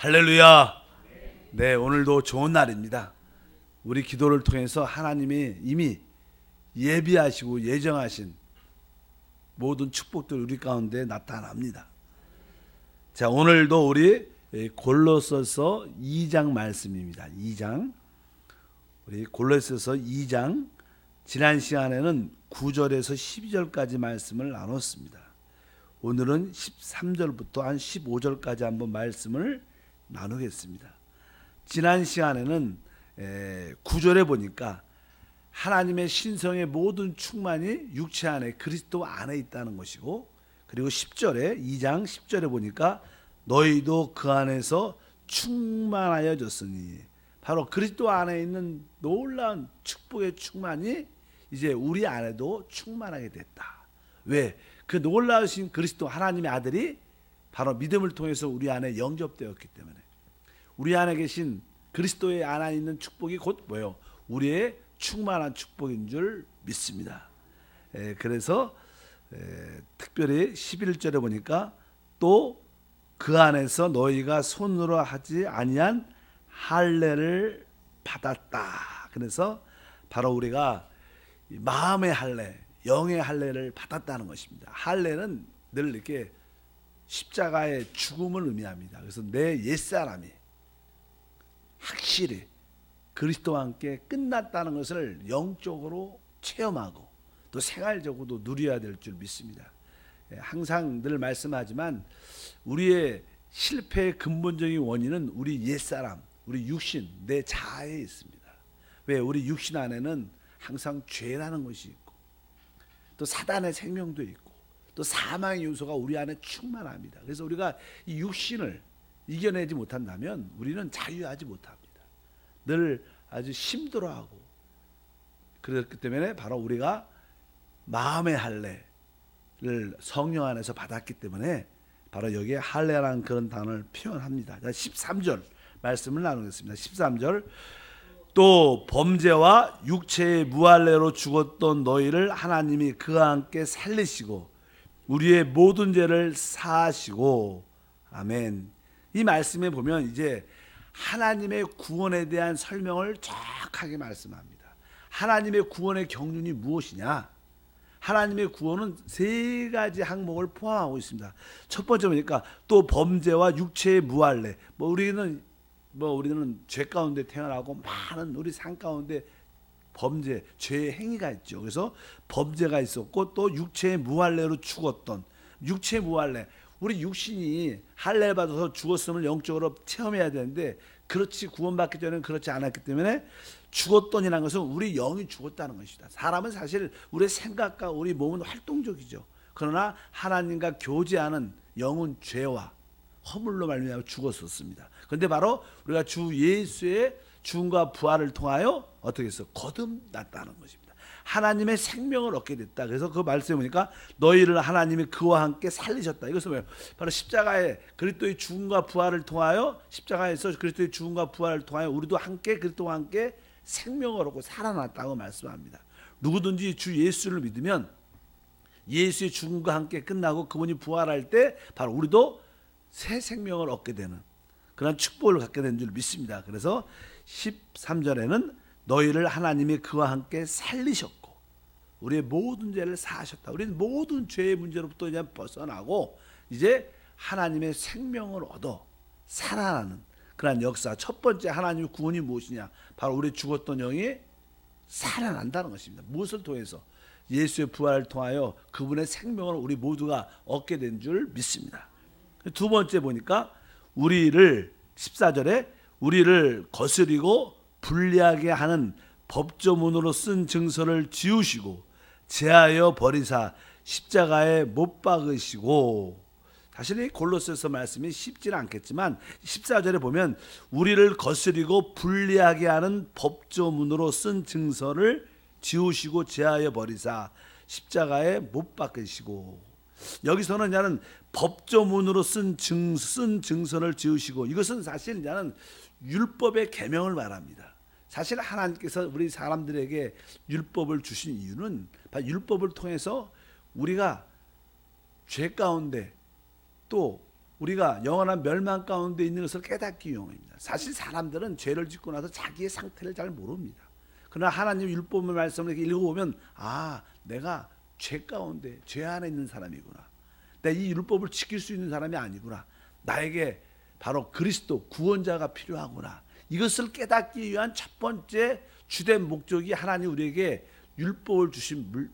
할렐루야. 네, 오늘도 좋은 날입니다. 우리 기도를 통해서 하나님이 이미 예비하시고 예정하신 모든 축복들 우리 가운데 나타납니다. 자, 오늘도 우리 골로새서 2장 말씀입니다. 2장. 우리 골로새서 2장 지난 시간에는 9절에서 12절까지 말씀을 나눴습니다. 오늘은 13절부터 한 15절까지 한번 말씀을 나누겠습니다. 지난 시간에는 9절에 보니까 하나님의 신성의 모든 충만이 육체 안에 그리스도 안에 있다는 것이고, 그리고 10절에 2장 10절에 보니까 너희도 그 안에서 충만하여졌으니, 바로 그리스도 안에 있는 놀라운 축복의 충만이 이제 우리 안에도 충만하게 됐다. 왜? 그 놀라우신 그리스도 하나님의 아들이 바로 믿음을 통해서 우리 안에 영접되었기 때문에 우리 안에 계신 그리스도의 안에 있는 축복이 곧 뭐예요? 우리의 충만한 축복인 줄 믿습니다. 그래서 특별히 11절에 보니까 또 그 안에서 너희가 손으로 하지 아니한 할례를 받았다. 그래서 바로 우리가 마음의 할례, 영의 할례를 받았다는 것입니다. 할례는 늘 이렇게 십자가의 죽음을 의미합니다. 그래서 내 옛사람이 확실히 그리스도와 함께 끝났다는 것을 영적으로 체험하고 또 생활적으로도 누려야 될 줄 믿습니다. 항상 늘 말씀하지만 우리의 실패의 근본적인 원인은 우리 옛사람, 우리 육신, 내 자아에 있습니다. 왜? 우리 육신 안에는 항상 죄라는 것이 있고 또 사단의 생명도 있고 또 사망의 요소가 우리 안에 충만합니다. 그래서 우리가 이 육신을 이겨내지 못한다면 우리는 자유하지 못합니다. 늘 아주 힘들어하고, 그렇기 때문에 바로 우리가 마음의 할례를 성령 안에서 받았기 때문에 바로 여기에 할례라는 그런 단어를 표현합니다. 13절 말씀을 나누겠습니다. 13절, 또 범죄와 육체의 무할례로 죽었던 너희를 하나님이 그와 함께 살리시고 우리의 모든 죄를 사하시고, 아멘. 이 말씀에 보면 이제 하나님의 구원에 대한 설명을 정확하게 말씀합니다. 하나님의 구원의 경륜이 무엇이냐? 하나님의 구원은 세 가지 항목을 포함하고 있습니다. 첫 번째 보니까 또 범죄와 육체의 무할례. 우리는 죄 가운데 태어나고 많은 우리 삶 가운데 범죄, 죄의 행위가 있죠. 그래서 범죄가 있었고 또 육체의 무할례로 죽었던, 육체의 무할례. 우리 육신이 할례 받아서 죽었음을 영적으로 체험해야 되는데 그렇지 구원받기 전에는 그렇지 않았기 때문에 죽었던이라는 것은 우리 영이 죽었다는 것이다. 사람은 사실 우리의 생각과 우리 몸은 활동적이죠. 그러나 하나님과 교제하는 영은 죄와 허물로 말미암아 죽었었습니다. 그런데 바로 우리가 주 예수의 죽음과 부활을 통하여 어떻게 해서 거듭났다는 것입니다. 하나님의 생명을 얻게 됐다. 그래서 그 말씀에 보니까 너희를 하나님이 그와 함께 살리셨다. 이것은 뭐예요? 바로 십자가에 그리스도의 죽음과 부활을 통하여, 십자가에서 그리스도의 죽음과 부활을 통하여 우리도 함께 그리스도와 함께 생명을 얻고 살아났다고 말씀합니다. 누구든지 주 예수를 믿으면 예수의 죽음과 함께 끝나고 그분이 부활할 때 바로 우리도 새 생명을 얻게 되는 그런 축복을 갖게 된 줄 믿습니다. 그래서 13절에는 너희를 하나님이 그와 함께 살리셨고 우리의 모든 죄를 사하셨다. 우리는 모든 죄의 문제로부터 이제 벗어나고 이제 하나님의 생명을 얻어 살아나는 그런 역사. 첫 번째 하나님의 구원이 무엇이냐? 바로 우리 죽었던 영이 살아난다는 것입니다. 무엇을 통해서? 예수의 부활을 통하여 그분의 생명을 우리 모두가 얻게 된 줄 믿습니다. 두 번째 보니까 우리를 14절에 우리를 거스리고 불리하게 하는 법조문으로 쓴 증서를 지우시고 제하여 버리사 십자가에 못 박으시고. 사실 이 골로새서 말씀이 쉽지는 않겠지만 14절에 보면 우리를 거스리고 불리하게 하는 법조문으로 쓴 증서를 지우시고 제하여 버리사 십자가에 못 박으시고. 여기서는 이제는 법조문으로 쓴 증서를 지우시고, 이것은 사실 이제는 율법의 계명을 말합니다. 사실 하나님께서 우리 사람들에게 율법을 주신 이유는 바로 율법을 통해서 우리가 죄 가운데 또 우리가 영원한 멸망 가운데 있는 것을 깨닫기 위함입니다. 사실 사람들은 죄를 짓고 나서 자기의 상태를 잘 모릅니다. 그러나 하나님 율법의 말씀을 읽어보면 내가 죄 가운데 죄 안에 있는 사람이구나. 내가 이 율법을 지킬 수 있는 사람이 아니구나. 나에게 바로 그리스도 구원자가 필요하구나. 이것을 깨닫기 위한 첫 번째 주된 목적이 하나님 우리에게 율법을 주신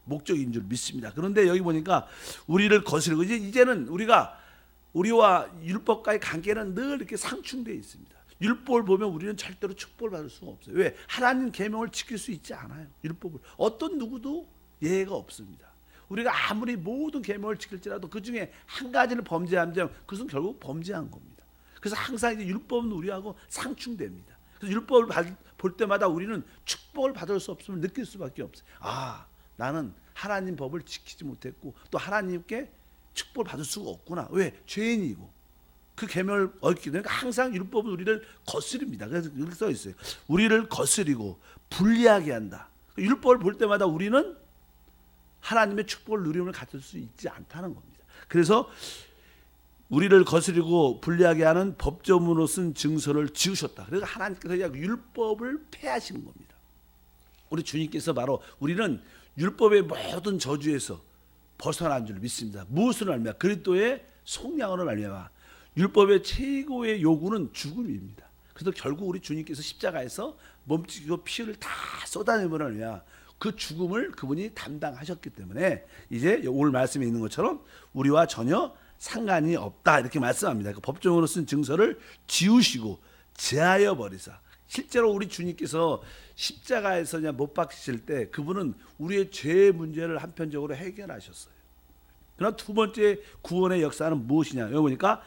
목적인 줄 믿습니다. 그런데 여기 보니까 우리를 거스르고 이제는 우리와 율법과의 관계는 늘 이렇게 상충되어 있습니다. 율법을 보면 우리는 절대로 축복을 받을 수가 없어요. 왜? 하나님 계명을 지킬 수 있지 않아요. 율법을 어떤 누구도 예외가 없습니다. 우리가 아무리 모든 계명을 지킬지라도 그 중에 한 가지를 범죄하면 그것은 결국 범죄한 겁니다. 그래서 항상 이제 율법은 우리하고 상충됩니다. 그래서 율법을 볼 때마다 우리는 축복을 받을 수 없음을 느낄 수밖에 없어요. 나는 하나님 법을 지키지 못했고 또 하나님께 축복을 받을 수가 없구나. 왜? 죄인이고 그 계명을 어기게 되니까 항상 율법은 우리를 거스립니다. 그래서 이렇게 써 있어요. 우리를 거스리고 불리하게 한다. 율법을 볼 때마다 우리는 하나님의 축복을 누림을 가질 수 있지 않다는 겁니다. 그래서 우리를 거스리고 불리하게 하는 법조문으로 쓴 증서를 지으셨다. 그래서 하나님께서 율법을 폐하시는 겁니다. 우리 주님께서 바로 우리는 율법의 모든 저주에서 벗어난 줄 믿습니다. 무엇으로 말미암아? 그리스도의 속량으로 말미암아. 율법의 최고의 요구는 죽음입니다. 그래서 결국 우리 주님께서 십자가에서 몸짓고 피를 다 쏟아내므로 말미암아 그 죽음을 그분이 담당하셨기 때문에 이제 오늘 말씀에 있는 것처럼 우리와 전혀 상관이 없다 이렇게 말씀합니다. 그 법정으로 쓴 증서를 지우시고 제하여 버리사. 실제로 우리 주님께서 십자가에서 못 박히실 때 그분은 우리의 죄의 문제를 한편적으로 해결하셨어요. 그러나 두 번째 구원의 역사는 무엇이냐? 여기 보니까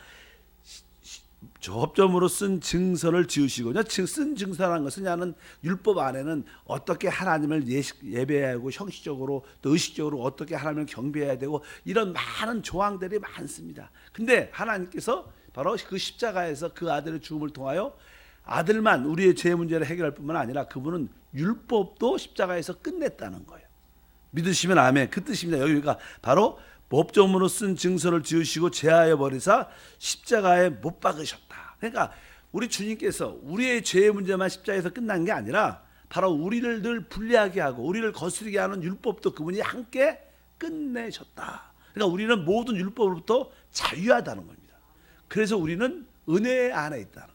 법정으로 쓴 증서를 지으시고, 쓴 증서라는 것은 나는 율법 안에는 어떻게 하나님을 예배하고 형식적으로 또 의식적으로 어떻게 하나님을 경배해야 되고 이런 많은 조항들이 많습니다. 근데 하나님께서 바로 그 십자가에서 그 아들의 죽음을 통하여 아들만 우리의 죄 문제를 해결할 뿐만 아니라 그분은 율법도 십자가에서 끝냈다는 거예요. 믿으시면 아멘. 그 뜻입니다. 여기가 바로 법정으로 쓴 증서를 지으시고 제하여 버리사 십자가에 못 박으셨다. 그러니까 우리 주님께서 우리의 죄의 문제만 십자가에서 끝난 게 아니라 바로 우리를 늘 불리하게 하고 우리를 거스르게 하는 율법도 그분이 함께 끝내셨다. 그러니까 우리는 모든 율법으로부터 자유하다는 겁니다. 그래서 우리는 은혜 안에 있다는 거예요.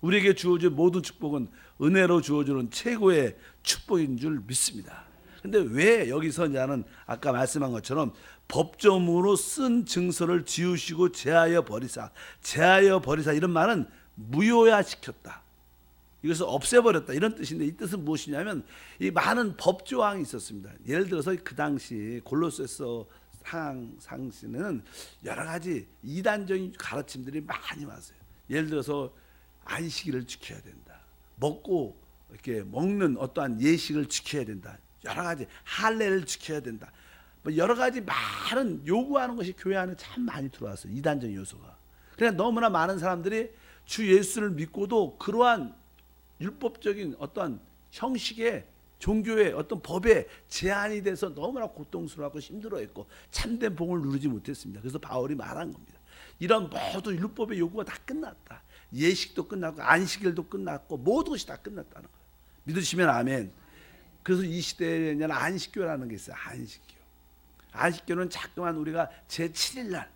우리에게 주어진 모든 축복은 은혜로 주어지는 최고의 축복인 줄 믿습니다. 근데 왜 여기서 나는 아까 말씀한 것처럼 법조문으로 쓴 증서를 지우시고 제하여 버리사. 제하여 버리사 이런 말은 무효화시켰다. 이것을 없애버렸다 이런 뜻인데 이 뜻은 무엇이냐면 이 많은 법조항이 있었습니다. 예를 들어서 그 당시 골로새서 상시는 여러 가지 이단적인 가르침들이 많이 왔어요. 예를 들어서 안식일을 지켜야 된다. 먹고 이렇게 먹는 어떠한 예식을 지켜야 된다. 여러 가지 할례를 지켜야 된다. 여러 가지 많은 요구하는 것이 교회 안에 참 많이 들어왔어요. 이단적인 요소가. 그러니까 너무나 많은 사람들이 주 예수를 믿고도 그러한 율법적인 어떤 형식의 종교의 어떤 법에 제한이 돼서 너무나 고통스러워하고 힘들어했고 참된 복을 누리지 못했습니다. 그래서 바울이 말한 겁니다. 이런 모든 율법의 요구가 다 끝났다. 예식도 끝났고 안식일도 끝났고 모든 것이 다 끝났다는 거예요. 믿으시면 아멘. 그래서 이 시대에는 안식교라는 게 있어요. 안식교. 안식교는 자꾸만 우리가 제7일날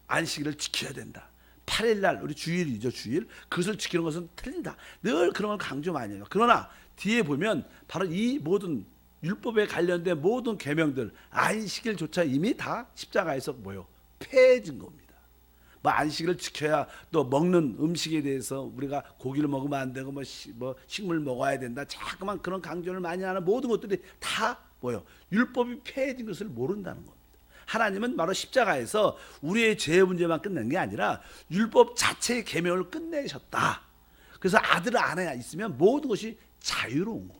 안식일을 지켜야 된다. 8일날 우리 주일이죠. 주일. 그것을 지키는 것은 틀린다. 늘 그런 걸 강조 많이 해요. 그러나 뒤에 보면 바로 이 모든 율법에 관련된 모든 계명들 안식일조차 이미 다 십자가에서 폐해진 겁니다. 안식일을 지켜야 또 먹는 음식에 대해서 우리가 고기를 먹으면 안 되고 식물 먹어야 된다. 자꾸만 그런 강조를 많이 하는 모든 것들이 다 율법이 폐해진 것을 모른다는 겁니다. 하나님은 바로 십자가에서 우리의 죄의 문제만 끝낸 게 아니라 율법 자체의 계명을 끝내셨다. 그래서 아들 안에 있으면 모든 것이 자유로운 겁니다.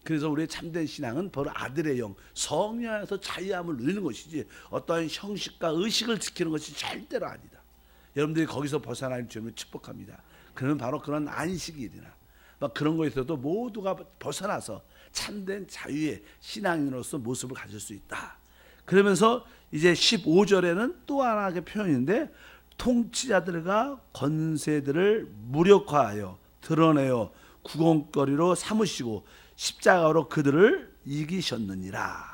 그래서 우리의 참된 신앙은 바로 아들의 영, 성령 안에서 자유함을 누리는 것이지 어떠한 형식과 의식을 지키는 것이 절대로 아니다. 여러분들이 거기서 벗어날 줄을 축복합니다. 그러면 바로 그런 안식일이나 그런 거에서도 모두가 벗어나서 참된 자유의 신앙인으로서 모습을 가질 수 있다. 그러면서 이제 15절에는 또 하나의 표현인데 통치자들과 권세들을 무력화하여 드러내어 구공거리로 삼으시고 십자가로 그들을 이기셨느니라.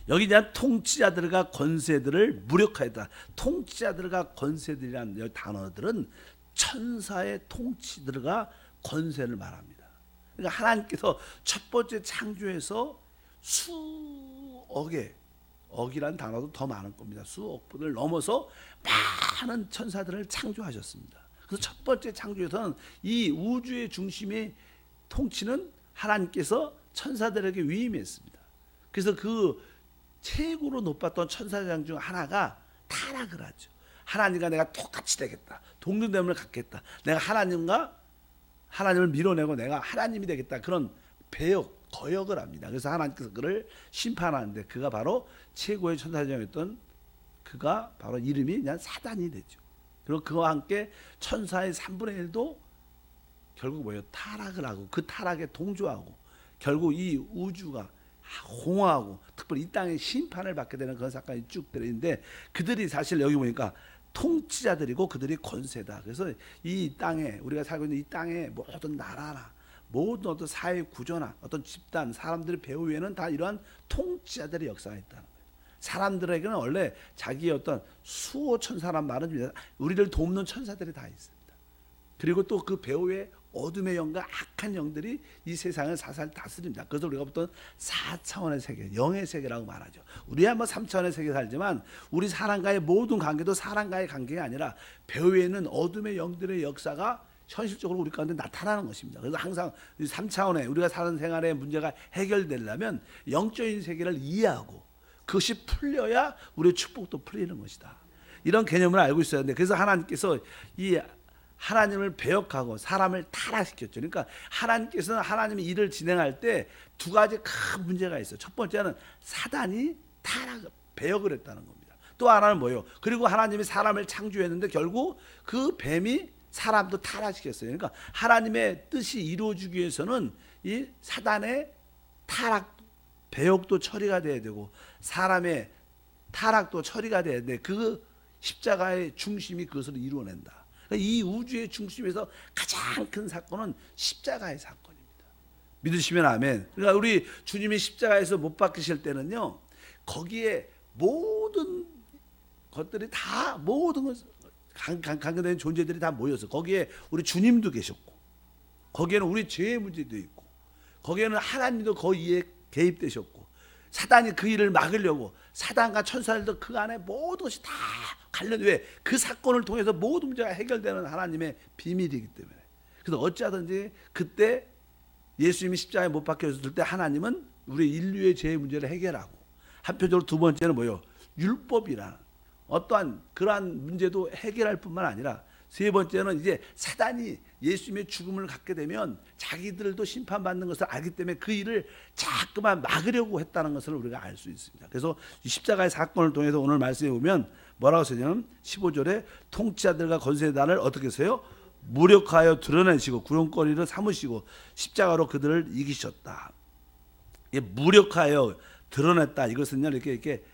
여기 이제 통치자들과 권세들을 무력화했다. 통치자들과 권세들이라는 단어들은 천사의 통치들과 권세를 말합니다. 그러니까 하나님께서 첫 번째 창조에서 수억의, 억이라는 단어도 더 많을 겁니다. 수억 분을 넘어서 많은 천사들을 창조하셨습니다. 그래서 첫 번째 창조에서는 이 우주의 중심의 통치는 하나님께서 천사들에게 위임했습니다. 그래서 그 최고로 높았던 천사장 중 하나가 타락을 하죠. 하나님과 내가 똑같이 되겠다. 동등됨을 갖겠다. 내가 하나님을 밀어내고 내가 하나님이 되겠다. 그런 배역, 거역을 합니다. 그래서 하나님께서 그를 심판하는데 그가 바로 최고의 천사장이었던 그가 바로 이름이 그냥 사단이 되죠. 그리고 그와 함께 천사의 3분의 1도 결국 뭐예요? 타락을 하고 그 타락에 동조하고 결국 이 우주가 홍하고 특별히 이 땅에 심판을 받게 되는 그런 사건이 쭉 들어있는데 그들이 사실 여기 보니까 통치자들이고 그들이 권세다. 그래서 이 땅에 우리가 살고 있는 이 땅에 모든 나라나 모든 어떤 사회 구조나 어떤 집단 사람들의 배후 위에는 다 이러한 통치자들의 역사가 있다는 거예요. 사람들에게는 원래 자기의 어떤 수호천 사람 말은 우리를 돕는 천사들이 다 있습니다. 그리고 또 그 배후에 어둠의 영과 악한 영들이 이 세상을 사살 다스립니다. 그래서 우리가 보통 4차원의 세계, 영의 세계라고 말하죠. 우리야 뭐 3차원의 세계 살지만 우리 사람과의 모든 관계도 사람과의 관계가 아니라 배후에 있는 어둠의 영들의 역사가 현실적으로 우리 가운데 나타나는 것입니다. 그래서 항상 3차원의 우리가 사는 생활의 문제가 해결되려면 영적인 세계를 이해하고 그것이 풀려야 우리의 축복도 풀리는 것이다. 이런 개념을 알고 있어야 하는데 그래서 하나님께서 이 하나님을 배역하고 사람을 타락시켰죠. 그러니까 하나님께서는 하나님의 일을 진행할 때 두 가지 큰 문제가 있어요. 첫 번째는 사단이 배역을 했다는 겁니다. 또 하나는 뭐예요? 그리고 하나님이 사람을 창조했는데 결국 그 뱀이 사람도 타락시켰어요. 그러니까 하나님의 뜻이 이루어지기 위해서는 이 사단의 타락, 배역도 처리가 돼야 되고 사람의 타락도 처리가 돼야 돼. 그 십자가의 중심이 그것을 이루어낸다. 이 우주의 중심에서 가장 큰 사건은 십자가의 사건입니다. 믿으시면 아멘. 그러니까 우리 주님이 십자가에서 못 박히실 때는요, 거기에 모든 것들이 다 모든 것 강간된 존재들이 다 모여서 거기에 우리 주님도 계셨고, 거기에는 우리 죄의 문제도 있고, 거기에는 하나님도 거기에 개입되셨고, 사단이 그 일을 막으려고 사단과 천사들도 그 안에 모든 것이 다 관련 왜 그 사건을 통해서 모든 문제가 해결되는 하나님의 비밀이기 때문에 그래서 어찌하든지 그때 예수님이 십자가에 못 박혀졌을 때 하나님은 우리 인류의 죄의 문제를 해결하고 한편적으로 두 번째는 뭐예요? 율법이라는 어떠한 그러한 문제도 해결할 뿐만 아니라 세 번째는 이제 사단이 예수님의 죽음을 갖게 되면 자기들도 심판받는 것을 알기 때문에 그 일을 자꾸만 막으려고 했다는 것을 우리가 알 수 있습니다. 그래서 이 십자가의 사건을 통해서 오늘 말씀에 보면 뭐라고 쓰냐면 15절에 통치자들과 권세단을 어떻게 했어요? 무력하여 드러내시고 구용거리를 삼으시고 십자가로 그들을 이기셨다. 무력하여 드러냈다. 이것은요 이렇게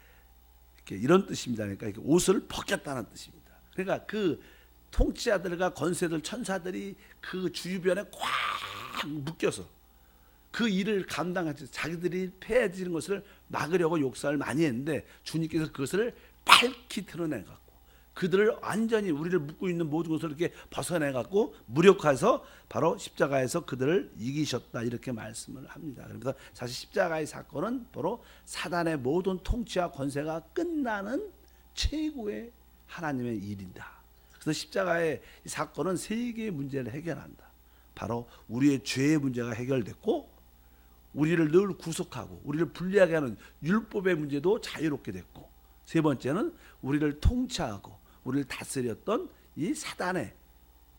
이런 뜻입니다. 그러니까 이렇게 옷을 벗겼다는 뜻입니다. 그러니까 그 통치자들과 권세들 천사들이 그 주변에 꽉 묶여서 그 일을 감당하지 자기들이 패해지는 것을 막으려고 욕설을 많이 했는데 주님께서 그것을 밝히 드러내갖고 그들을 완전히 우리를 묶고 있는 모든 것을 이렇게 벗어내갖고 무력화해서 바로 십자가에서 그들을 이기셨다 이렇게 말씀을 합니다. 그래서 사실 십자가의 사건은 바로 사단의 모든 통치와 권세가 끝나는 최고의 하나님의 일이다. 그래서 십자가의 사건은 세 개의 문제를 해결한다. 바로 우리의 죄의 문제가 해결됐고 우리를 늘 구속하고 우리를 불리하게 하는 율법의 문제도 자유롭게 됐고 세 번째는 우리를 통치하고 우리를 다스렸던 이 사단의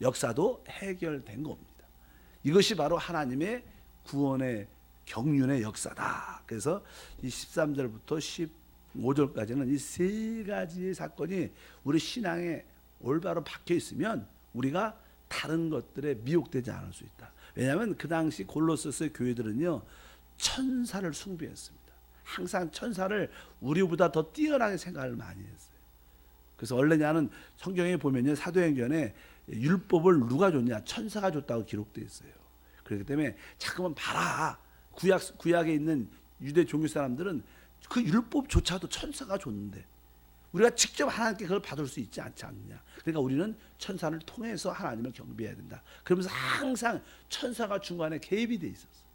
역사도 해결된 겁니다. 이것이 바로 하나님의 구원의 경륜의 역사다. 그래서 이 13절부터 15절까지는 이 세 가지의 사건이 우리 신앙에 올바로 박혀 있으면 우리가 다른 것들에 미혹되지 않을 수 있다. 왜냐하면 그 당시 골로새서 교회들은요 천사를 숭배했습니다. 항상 천사를 우리보다 더 뛰어나게 생각을 많이 했어요. 그래서 원래냐는 성경에 보면요, 사도행전에 율법을 누가 줬냐? 천사가 줬다고 기록되어 있어요. 그렇기 때문에 자꾸만 봐라. 구약에 있는 유대 종교 사람들은 그 율법조차도 천사가 줬는데 우리가 직접 하나님께 그걸 받을 수 있지 않지 않느냐. 그러니까 우리는 천사를 통해서 하나님을 경배해야 된다. 그러면서 항상 천사가 중간에 개입이 돼 있었어요.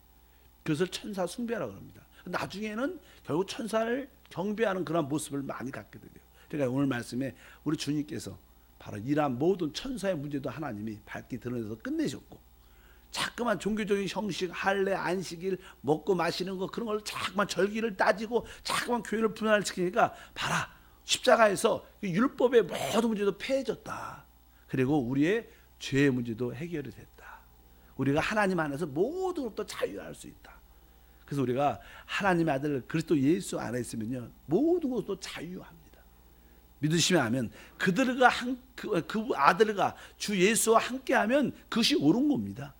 그것을 천사 숭배라고 합니다. 나중에는 결국 천사를 경배하는 그런 모습을 많이 갖게 돼요. 그러니까 오늘 말씀에 우리 주님께서 바로 이러한 모든 천사의 문제도 하나님이 밝게 드러내서 끝내셨고, 자꾸만 종교적인 형식, 할례, 안식일, 먹고 마시는 거 그런 걸 자꾸만 절기를 따지고 자꾸만 교회를 분할시키니까 봐라, 십자가에서 율법의 모든 문제도 폐해졌다. 그리고 우리의 죄의 문제도 해결이 됐다. 우리가 하나님 안에서 모든 것도 자유할 수 있다. 그래서 우리가 하나님의 아들 그리스도 예수 안에 있으면요, 모든 것도 자유합니다. 믿으시면 하면 그들과 그 아들과 주 예수와 함께하면 그것이 옳은 겁니다.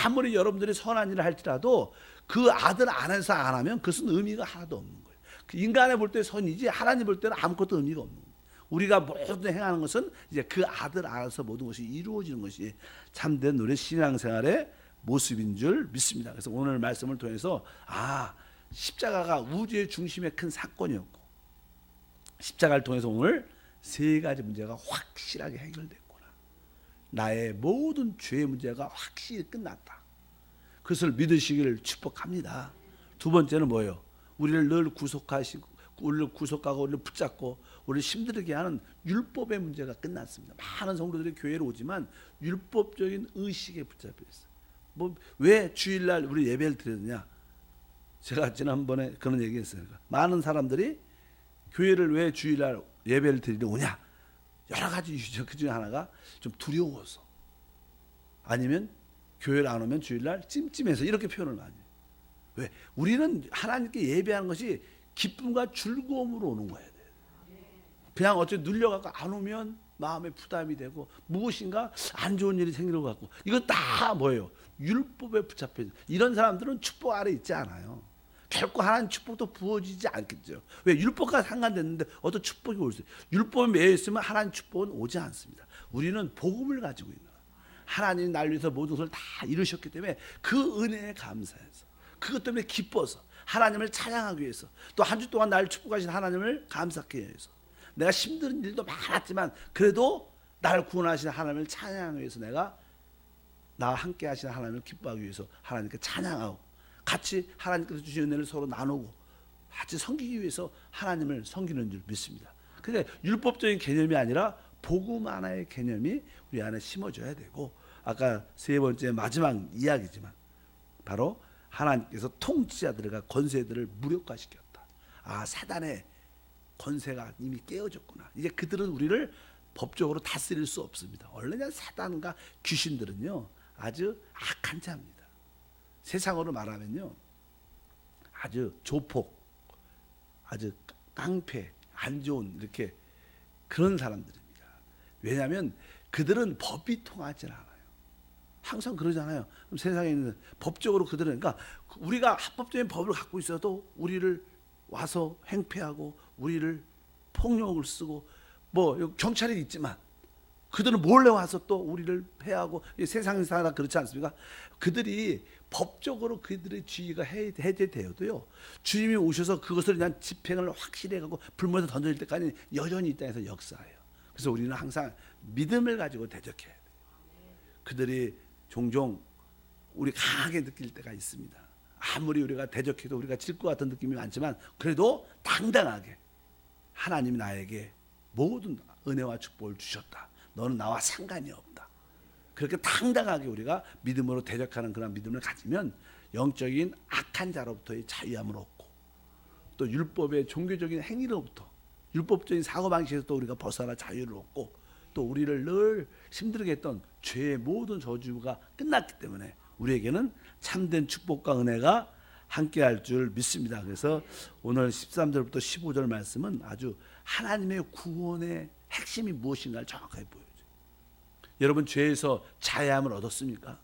아무리 여러분들이 선한 일을 할지라도 그 아들 안에서 안 하면 그것은 의미가 하나도 없는 거예요. 인간에 볼 때 선이지 하나님 볼 때는 아무것도 의미가 없는 거예요. 우리가 모든 행하는 것은 이제 그 아들 안에서 모든 것이 이루어지는 것이 참된 우리 신앙생활의 모습인 줄 믿습니다. 그래서 오늘 말씀을 통해서 십자가가 우주의 중심의 큰 사건이었고, 십자가를 통해서 오늘 세 가지 문제가 확실하게 해결됐구나. 나의 모든 죄의 문제가 확실히 끝났다. 그것을 믿으시기를 축복합니다. 두 번째는 뭐예요? 우리를 늘 구속하시고, 우리를 구속하고 우리를 붙잡고 우리를 힘들게 하는 율법의 문제가 끝났습니다. 많은 성도들이 교회로 오지만 율법적인 의식에 붙잡혀 있어요. 왜 주일날 우리 예배를 드렸느냐? 제가 지난번에 그런 얘기했어요. 많은 사람들이 교회를 왜 주일날 예배를 드리러 오냐? 여러 가지 이유죠. 그 중에 하나가 좀 두려워서, 아니면 교회를 안 오면 주일날 찜찜해서, 이렇게 표현을 많이 해요. 왜? 우리는 하나님께 예배하는 것이 기쁨과 즐거움으로 오는 거예요. 그냥 어째 눌려갖고 안 오면 마음에 부담이 되고 무엇인가 안 좋은 일이 생기는 것 같고, 이거 다 뭐예요? 율법에 붙잡혀 있는, 이런 사람들은 축복 아래 있지 않아요. 결코 하나님 축복도 부어지지 않겠죠. 왜? 율법과 상관됐는데 어떤 축복이 올 수 있어요. 율법에 매여 있으면 하나님 축복은 오지 않습니다. 우리는 복음을 가지고 있는 거예요. 하나님 날 위해서 모든 것을 다 이루셨기 때문에 그 은혜에 감사해서, 그것 때문에 기뻐서 하나님을 찬양하기 위해서, 또 한 주 동안 나를 축복하신 하나님을 감사하기 위해서, 내가 힘든 일도 많았지만 그래도 나를 구원하신 하나님을 찬양하기 위해서, 내가 나와 함께 하신 하나님을 기뻐하기 위해서 하나님께 찬양하고, 같이 하나님께서 주신 은혜를 서로 나누고 같이 섬기기 위해서 하나님을 섬기는 줄 믿습니다. 근데 율법적인 개념이 아니라 복음 하나의 개념이 우리 안에 심어져야 되고, 아까 세 번째 마지막 이야기지만 바로 하나님께서 통치자들과 권세들을 무력화시켰다. 사단의 권세가 이미 깨어졌구나. 이제 그들은 우리를 법적으로 다스릴 수 없습니다. 원래 사단과 귀신들은요, 아주 악한 자입니다. 세상으로 말하면요, 아주 조폭, 아주 깡패, 안 좋은 이렇게 그런 사람들입니다. 왜냐하면 그들은 법이 통하지 않아요. 항상 그러잖아요. 그럼 세상에 있는 법적으로 그들은, 그러니까 우리가 합법적인 법을 갖고 있어도 우리를 와서 행패하고 우리를 폭력을 쓰고, 경찰이 있지만 그들은 몰래 와서 또 우리를 패하고, 세상에서 다 그렇지 않습니까? 그들이 법적으로 그들의 지위가 해제되어도요, 주님이 오셔서 그것을 그냥 집행을 확실히 해가고 불문에서 던져질 때까지 여전히 이 땅에서 역사해요. 그래서 우리는 항상 믿음을 가지고 대적해야 돼요. 그들이 종종 우리 강하게 느낄 때가 있습니다. 아무리 우리가 대적해도 우리가 질 것 같은 느낌이 많지만 그래도 당당하게 하나님이 나에게 모든 은혜와 축복을 주셨다. 너는 나와 상관이 없다. 그렇게 당당하게 우리가 믿음으로 대적하는 그런 믿음을 가지면 영적인 악한 자로부터의 자유함을 얻고, 또 율법의 종교적인 행위로부터, 율법적인 사고방식에서 또 우리가 벗어나 자유를 얻고, 또 우리를 늘 힘들게 했던 죄의 모든 저주가 끝났기 때문에 우리에게는 참된 축복과 은혜가 함께할 줄 믿습니다. 그래서 오늘 13절부터 15절 말씀은 아주 하나님의 구원의 핵심이 무엇인가를 정확하게 보여줘요. 여러분, 죄에서 자유함을 얻었습니까?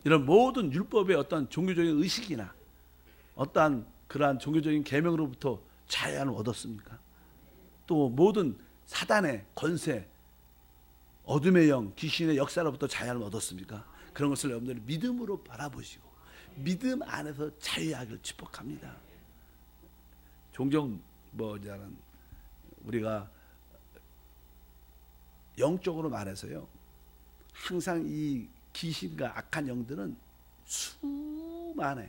이런 모든 율법의 어떤 종교적인 의식이나 어떠한 그러한 종교적인 계명으로부터 자유함을 얻었습니까? 또 모든 사단의 권세, 어둠의 영, 귀신의 역사로부터 자유함을 얻었습니까? 그런 것을 여러분들이 믿음으로 바라보시고 믿음 안에서 자유하기를 축복합니다. 종종 우리가 영적으로 말해서요, 항상 이 귀신과 악한 영들은 수많은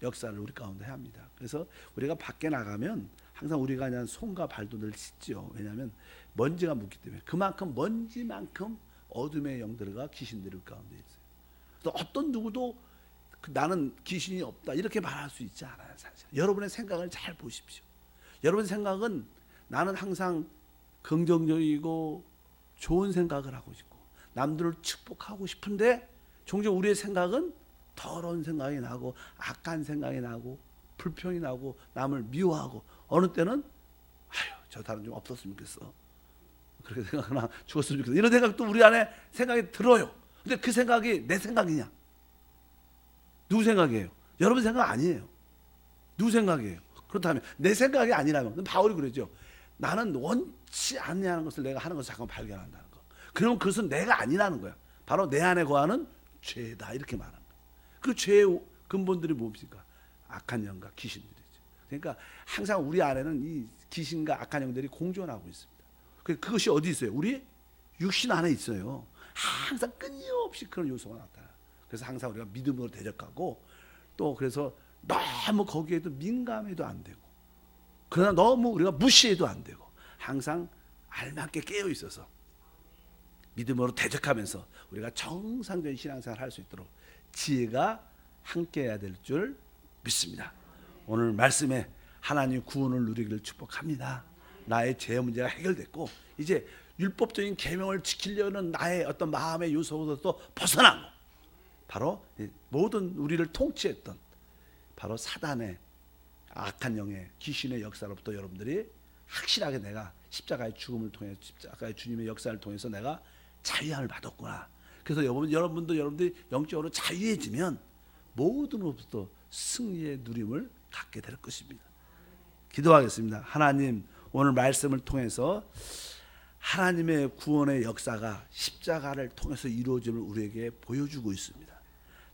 역사를 우리 가운데 합니다. 그래서 우리가 밖에 나가면 항상 우리가 그냥 손과 발도 늘 씻죠. 왜냐하면 먼지가 묻기 때문에. 그만큼 먼지만큼 어둠의 영들과 귀신들이 가운데 있어요. 또 어떤 누구도 나는 귀신이 없다 이렇게 말할 수 있지 않아요. 사실 여러분의 생각을 잘 보십시오. 여러분의 생각은 나는 항상 긍정적이고 좋은 생각을 하고 싶고 남들을 축복하고 싶은데 종종 우리의 생각은 더러운 생각이 나고 악한 생각이 나고 불평이 나고 남을 미워하고 어느 때는 저 사람 좀 없었으면 좋겠어. 그렇게 생각하나 죽었으면 좋겠어. 이런 생각도 우리 안에 생각이 들어요. 근데 그 생각이 내 생각이냐? 누구 생각이에요? 여러분 생각 아니에요. 누구 생각이에요? 그렇다면 내 생각이 아니라면 바울이 그러죠. 나는 원치 않냐는 것을 내가 하는 것을 잠깐 발견한다는 거. 그러면 그것은 내가 아니라는 거야. 바로 내 안에 거하는 죄다 이렇게 말하는 거야. 그 죄의 근본들이 뭡니까? 악한 영과 귀신들이죠. 그러니까 항상 우리 안에는 이 귀신과 악한 영들이 공존하고 있습니다. 그것이 어디 있어요? 우리 육신 안에 있어요. 항상 끊임없이 그런 요소가 나타나요. 그래서 항상 우리가 믿음으로 대적하고 또 그래서 너무 거기에도 민감해도 안 되고 그러나 너무 우리가 무시해도 안 되고 항상 알맞게 깨어 있어서 믿음으로 대적하면서 우리가 정상적인 신앙생활을 할 수 있도록 지혜가 함께해야 될 줄 믿습니다. 오늘 말씀에 하나님 구원을 누리기를 축복합니다. 나의 죄 문제가 해결됐고 이제 율법적인 계명을 지키려는 나의 어떤 마음의 요소부터 벗어나고 바로 모든 우리를 통치했던 바로 사단의 악한 영의 귀신의 역사로부터 여러분들이 확실하게 내가 십자가의 죽음을 통해 십자가의 주님의 역사를 통해서 내가 자유함을 받았구나. 그래서 여러분들이 영적으로 자유해지면 모든 것부터 승리의 누림을 갖게 될 것입니다. 기도하겠습니다. 하나님 오늘 말씀을 통해서 하나님의 구원의 역사가 십자가를 통해서 이루어짐을 우리에게 보여주고 있습니다.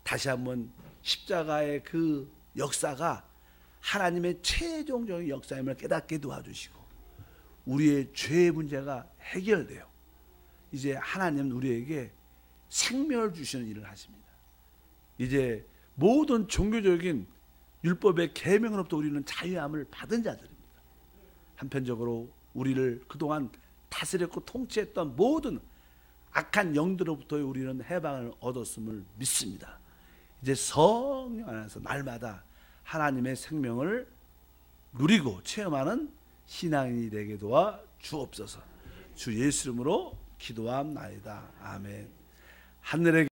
다시 한번 십자가의 그 역사가 하나님의 최종적인 역사임을 깨닫게 도와주시고 우리의 죄의 문제가 해결돼요. 이제 하나님은 우리에게 생명을 주시는 일을 하십니다. 이제 모든 종교적인 율법의 계명으로부터 우리는 자유함을 받은 자들입니다. 한편적으로 우리를 그동안 다스렸고 통치했던 모든 악한 영들로부터 우리는 해방을 얻었음을 믿습니다. 이제 성령 안에서 날마다 하나님의 생명을 누리고 체험하는 신앙인이 되게 도와 주옵소서. 주 예수 이름으로 기도함나이다. 아멘. 하늘의